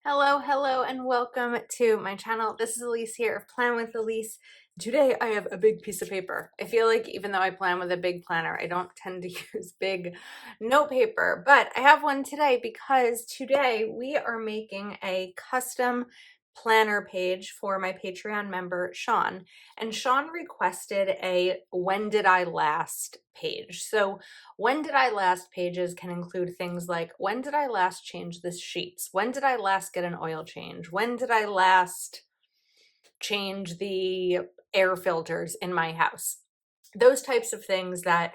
Hello, and welcome to my channel. This is Elise here of Plan with Elise. Today I have a big piece of paper. I feel like even though I plan with a big planner, I don't tend to use big note paper, but I have one today because today we are making a custom planner page for my Patreon member, Shawn. And Shawn requested a when did I last page. So when did I last pages can include things like when did I last change the sheets? When did I last get an oil change? When did I last change the air filters in my house? Those types of things that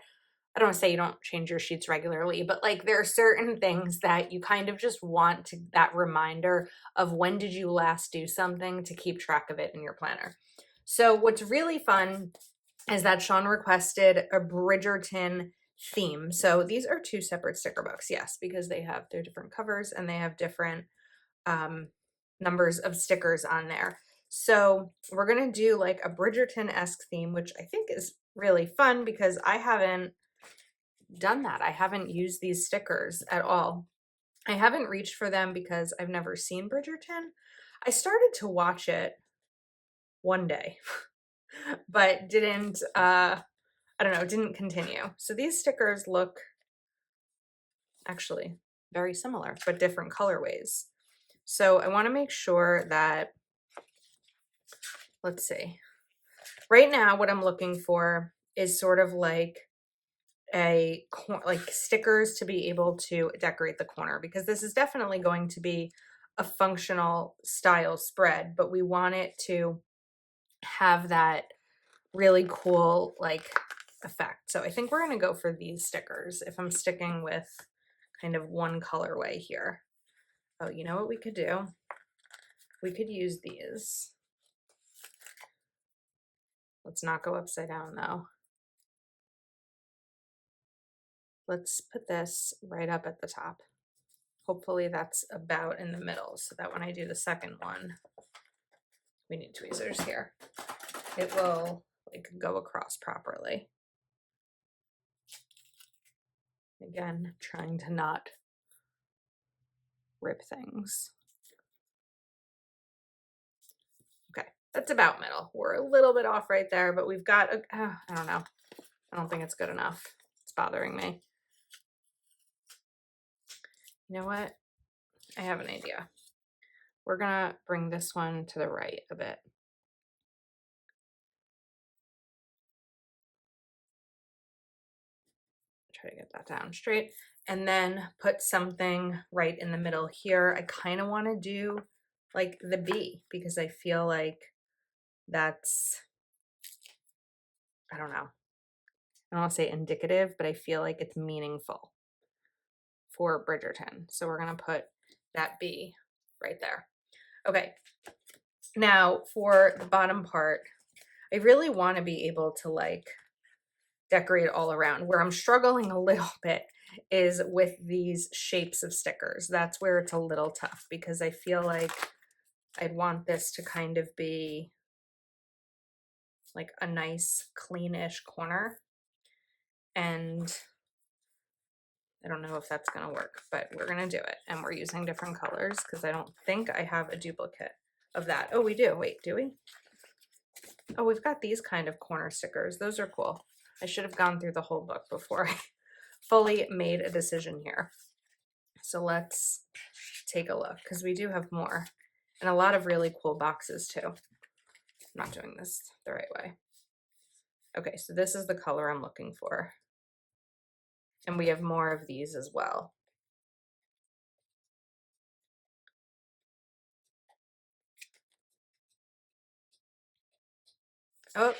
I don't want to say you don't change your sheets regularly, but like there are certain things that you kind of just want to that reminder of when did you last do something to keep track of it in your planner. So what's really fun is that Shawn requested a Bridgerton theme. So these are two separate sticker books, yes, because they have their different covers and they have different numbers of stickers on there. So we're gonna do like a Bridgerton-esque theme, which I think is really fun because I haven't done that. I haven't used these stickers at all. I haven't reached for them because I've never seen Bridgerton. I started to watch it one day, but didn't I don't know, didn't continue. So these stickers look actually very similar, but different colorways. So I want to make sure that, let's see. Right now, what I'm looking for is sort of like like stickers to be able to decorate the corner, because this is definitely going to be a functional style spread, but we want it to have that really cool like effect. So I think we're going to go for these stickers if I'm sticking with kind of one colorway here. Oh, you know what we could do? We could use these. Let's not go upside down though. Let's put this right up at the top. Hopefully that's about in the middle so that when I do the second one, we need tweezers here, it will like go across properly. Again, trying to not rip things. Okay, that's about middle. We're a little bit off right there, but we've got, I don't know. I don't think it's good enough. It's bothering me. You know what? I have an idea. We're gonna bring this one to the right a bit. Try to get that down straight. And then put something right in the middle here. I kind of want to do like the B because I feel like that's, I don't know. I don't want to say indicative, but I feel like it's meaningful for Bridgerton. So we're going to put that B right there. Okay. Now for the bottom part, I really want to be able to like decorate all around. Where I'm struggling a little bit is with these shapes of stickers. That's where it's a little tough because I feel like I'd want this to kind of be like a nice cleanish corner, and I don't know if that's going to work, but we're going to do it. And we're using different colors because I don't think I have a duplicate of that. Oh, we do. Wait, do we? Oh, we've got these kind of corner stickers. Those are cool. I should have gone through the whole book before I fully made a decision here. So let's take a look because we do have more and a lot of really cool boxes too. I'm not doing this the right way. Okay, so this is the color I'm looking for. And we have more of these as well. Oh,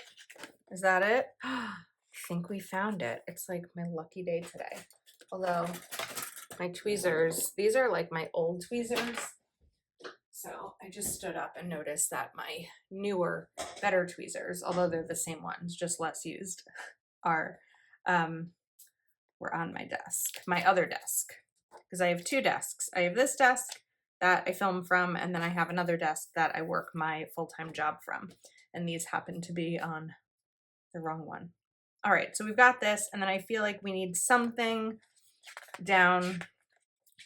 is that it? I think we found it. It's like my lucky day today. Although my tweezers, these are like my old tweezers. So I just stood up and noticed that my newer, better tweezers, although they're the same ones, just less used, are were on my desk, my other desk, because I have two desks. I have this desk that I film from, and then I have another desk that I work my full-time job from. And these happen to be on the wrong one. All right, so we've got this, and then I feel like we need something down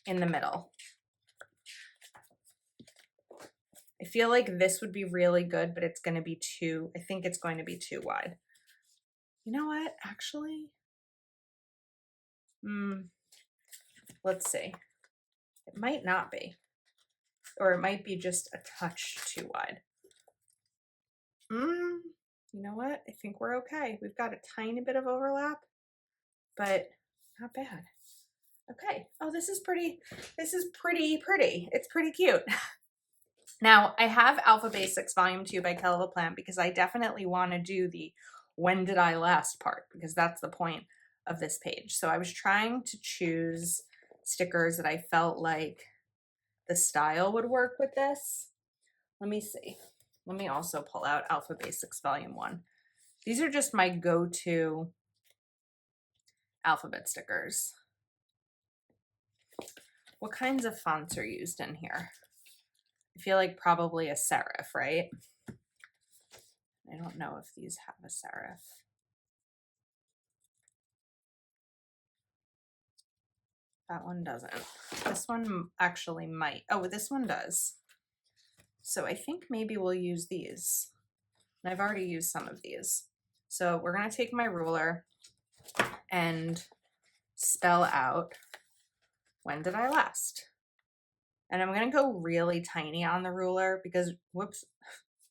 in the middle. feel like this would be really good, but it's going to be too, I think it's going to be too wide. You know what? Actually, let's see. It might not be, or it might be just a touch too wide. You know what? I think we're okay. We've got a tiny bit of overlap, but not bad. Okay. Oh, this is pretty. This is pretty. It's pretty cute. Now, I have Alpha Basics Volume 2 by Kelly LaPlante because I definitely want to do the when did I last part, because that's the point of this page. So I was trying to choose stickers that I felt like the style would work with this. Let me see. Let me also pull out Alpha Basics Volume 1. These are just my go-to alphabet stickers. What kinds of fonts are used in here? I feel like probably a serif, right? I don't know if these have a serif. That one doesn't. This one actually might. Oh, this one does. So I think maybe we'll use these. And I've already used some of these. So we're going to take my ruler and spell out, when did I last? And I'm going to go really tiny on the ruler because, whoops,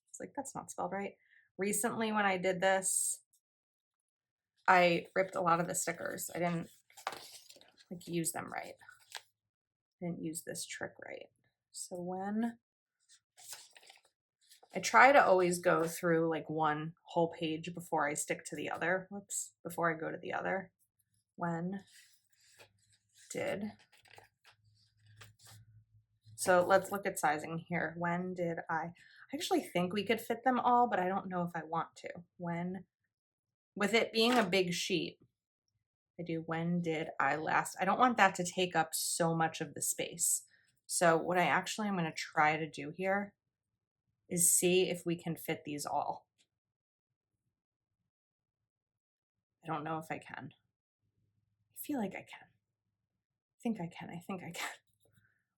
it's like, that's not spelled right. Recently when I did this, I ripped a lot of the stickers. I didn't like use them right. I didn't use this trick right. So when I try to always go through like one whole page before I stick to the other. Whoops, before I go to the other. When did, so let's look at sizing here. When did I actually think we could fit them all, but I don't know if I want to. When, with it being a big sheet, I do when did I last. I don't want that to take up so much of the space. So what I actually am going to try to do here is see if we can fit these all. I don't know if I can. I feel like I can. I think I can. I think I can.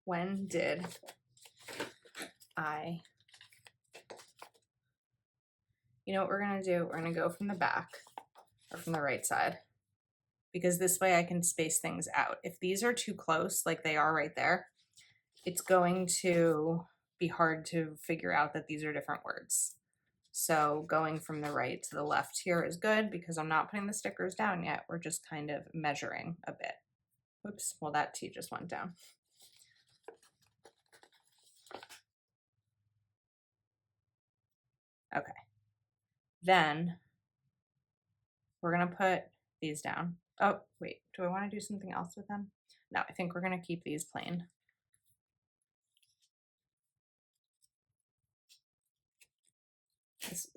When did I, you know what we're going to do? We're going to go from the back or from the right side, because this way I can space things out. If these are too close, like they are right there, it's going to be hard to figure out that these are different words. So going from the right to the left here is good because I'm not putting the stickers down yet. We're just kind of measuring a bit. Oops, well that T just went down. Okay. Then we're going to put these down. Oh, wait, do I want to do something else with them? No, I think we're going to keep these plain.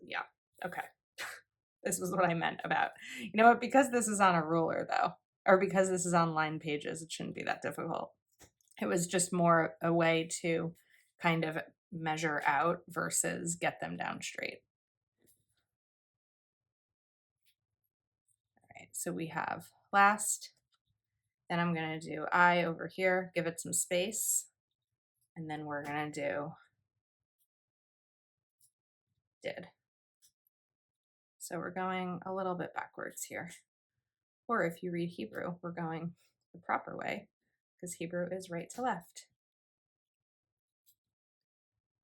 Yeah, okay. This was what I meant about, you know what, because this is on a ruler though, or because this is on line pages, it shouldn't be that difficult. It was just more a way to kind of measure out versus get them down straight. All right, so we have last, then I'm going to do I over here, give it some space, and then we're going to do did. So we're going a little bit backwards here. Or if you read Hebrew, we're going the proper way because Hebrew is right to left.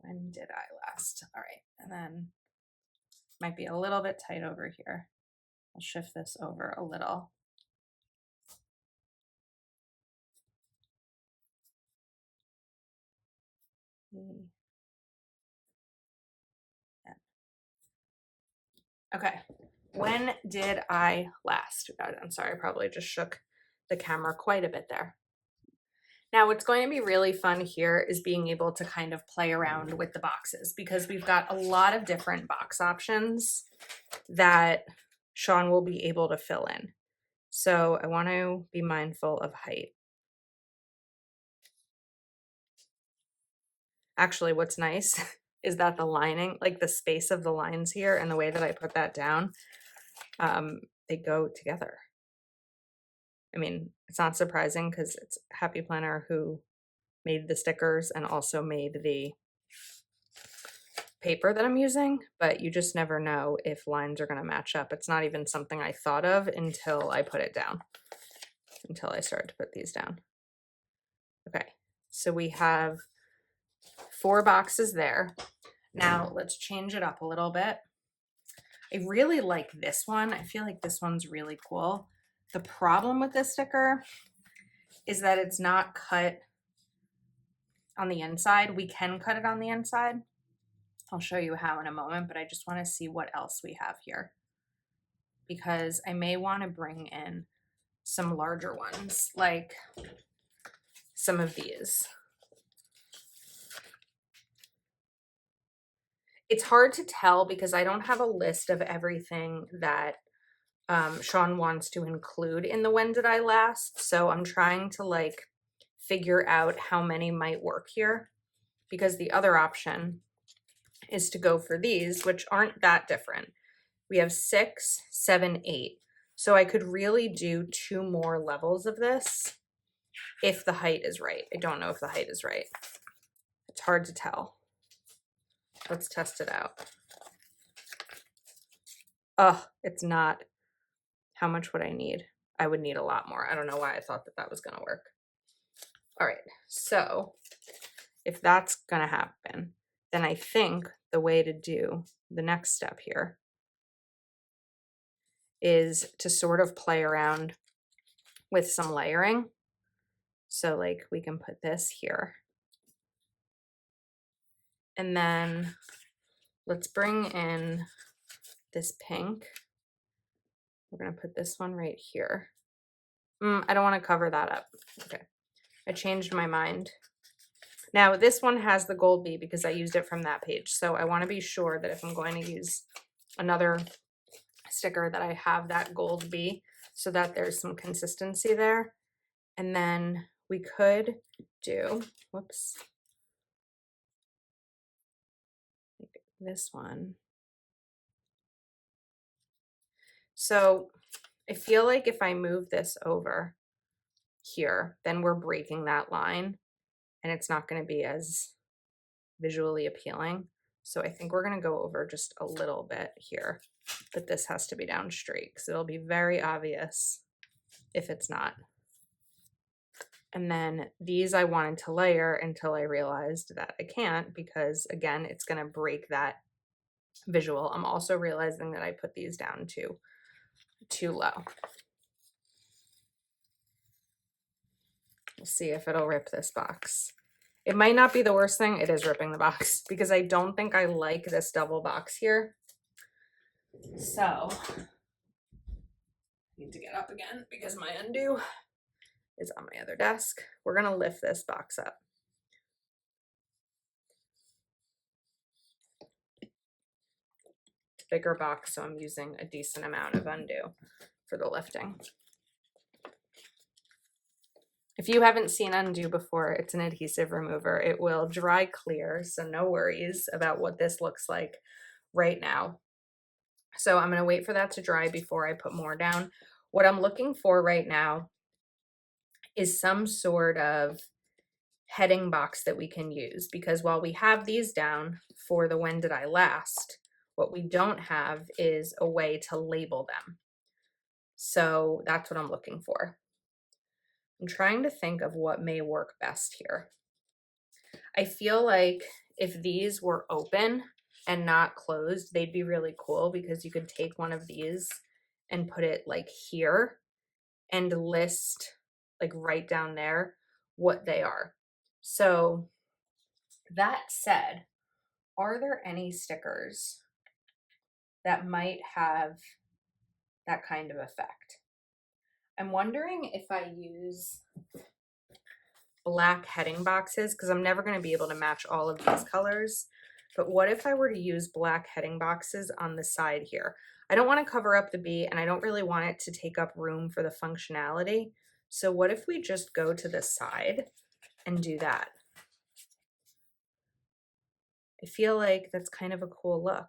When did I last? All right, and then might be a little bit tight over here. I'll shift this over a little. Okay, when did I last? I'm sorry, I probably just shook the camera quite a bit there. Now, what's going to be really fun here is being able to kind of play around with the boxes because we've got a lot of different box options that Shawn will be able to fill in. So I want to be mindful of height. Actually, what's nice is that the lining, like the space of the lines here and the way that I put that down, they go together. I mean, it's not surprising because it's Happy Planner who made the stickers and also made the paper that I'm using, but you just never know if lines are going to match up. It's not even something I thought of until I put it down, until I started to put these down. Okay, so we have 4 boxes there. Now let's change it up a little bit. I really like this one. I feel like this one's really cool. The problem with this sticker is that it's not cut on the inside. We can cut it on the inside. I'll show you how in a moment, but I just want to see what else we have here, because I may want to bring in some larger ones, like some of these. It's hard to tell because I don't have a list of everything that Shawn wants to include in the When Did I Last? So I'm trying to like figure out how many might work here, because the other option is to go for these, which aren't that different. We have 6, 7, 8. So I could really do 2 more levels of this if the height is right. I don't know if the height is right. It's hard to tell. Let's test it out. Oh, it's not. How much would I need? I would need a lot more. I don't know why I thought that that was going to work. All right, so if that's going to happen, then I think the way to do the next step here is to sort of play around with some layering. So like we can put this here. And then let's bring in this pink. We're going to put this one right here. I don't want to cover that up. Okay. I changed my mind. Now this one has the gold bee because I used it from that page. So I want to be sure that if I'm going to use another sticker that I have that gold bee so that there's some consistency there. And then we could do, whoops, this one. So I feel like if I move this over here, then we're breaking that line and it's not going to be as visually appealing. So I think we're going to go over just a little bit here, but this has to be down straight because it'll be very obvious if it's not. And then these I wanted to layer until I realized that I can't, because again, it's going to break that visual. I'm also realizing that I put these down too low. We'll see if it'll rip this box. It might not be the worst thing. It is ripping the box because I don't think I like this double box here. So I need to get up again because my undo is on my other desk. We're going to lift this box up. Bigger box, so I'm using a decent amount of undo for the lifting. If you haven't seen undo before, it's an adhesive remover. It will dry clear, so no worries about what this looks like right now. So I'm going to wait for that to dry before I put more down. What I'm looking for right now is some sort of heading box that we can use, because while we have these down for the When Did I Last, what we don't have is a way to label them. So that's what I'm looking for. I'm trying to think of what may work best here. I feel like if these were open and not closed, they'd be really cool because you could take one of these and put it like here and list like right down there what they are. So that said, are there any stickers that might have that kind of effect? I'm wondering if I use black heading boxes, because I'm never going to be able to match all of these colors. But what if I were to use black heading boxes on the side here? I don't want to cover up the bee and I don't really want it to take up room for the functionality. So what if we just go to the side and do that? I feel like that's kind of a cool look,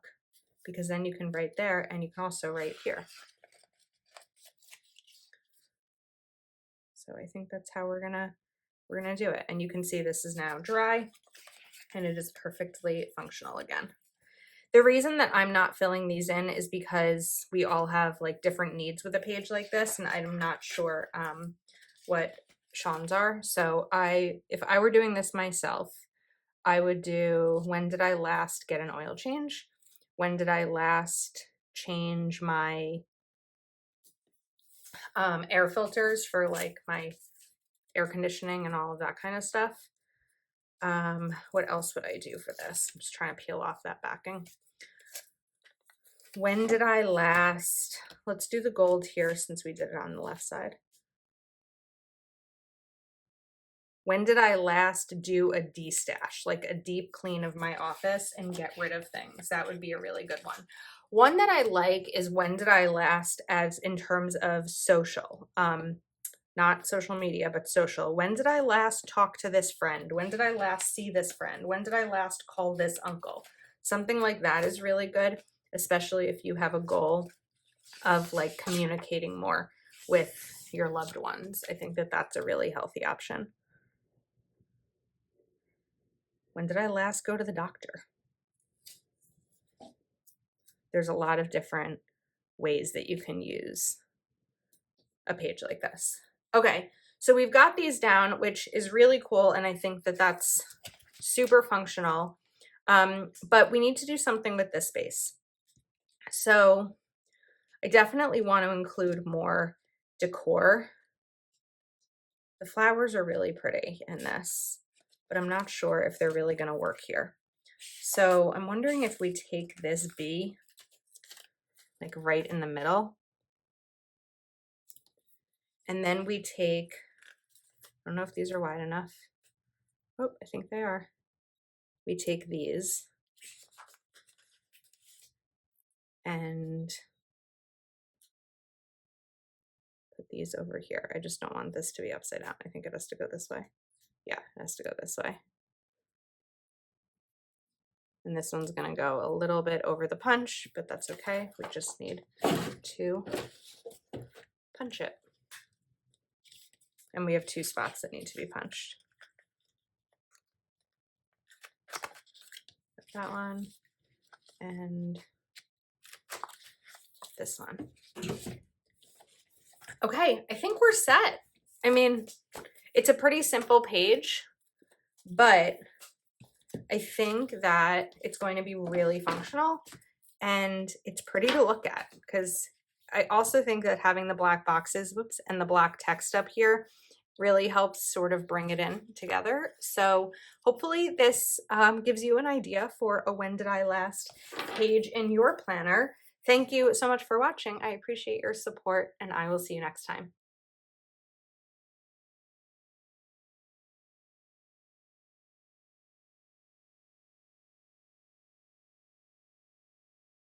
because then you can write there and you can also write here. So I think that's how we're gonna do it. And you can see this is now dry and it is perfectly functional again. The reason that I'm not filling these in is because we all have like different needs with a page like this, and I'm not sure what Shawn's are. So if I were doing this myself, I would do, when did I last get an oil change? When did I last change my air filters for like my air conditioning and all of that kind of stuff? What else would I do for this? I'm just trying to peel off that backing. When did I last, let's do the gold here since we did it on the left side. When did I last do a de-stash, like a deep clean of my office and get rid of things? That would be a really good one. One that I like is when did I last, as in terms of social, not social media, but social. When did I last talk to this friend? When did I last see this friend? When did I last call this uncle? Something like that is really good, especially if you have a goal of like communicating more with your loved ones. I think that that's a really healthy option. When did I last go to the doctor? There's a lot of different ways that you can use a page like this. Okay, so we've got these down, which is really cool, and I think that that's super functional. But we need to do something with this space. So I definitely want to include more decor. The flowers are really pretty in this, but I'm not sure if they're really going to work here. So I'm wondering if we take this bee like right in the middle, and then we take, I don't know if these are wide enough. Oh, I think they are. We take these and put these over here. I just don't want this to be upside down. I think it has to go this way. Yeah, it has to go this way. And this one's gonna go a little bit over the punch, but that's okay. We just need to punch it. And we have 2 spots that need to be punched. That one and this one. Okay, I think we're set. I mean, it's a pretty simple page, but I think that it's going to be really functional and it's pretty to look at, because I also think that having the black boxes, whoops, and the black text up here really helps sort of bring it in together. So hopefully this gives you an idea for a when did I last page in your planner. Thank you so much for watching. I appreciate your support, and I will see you next time.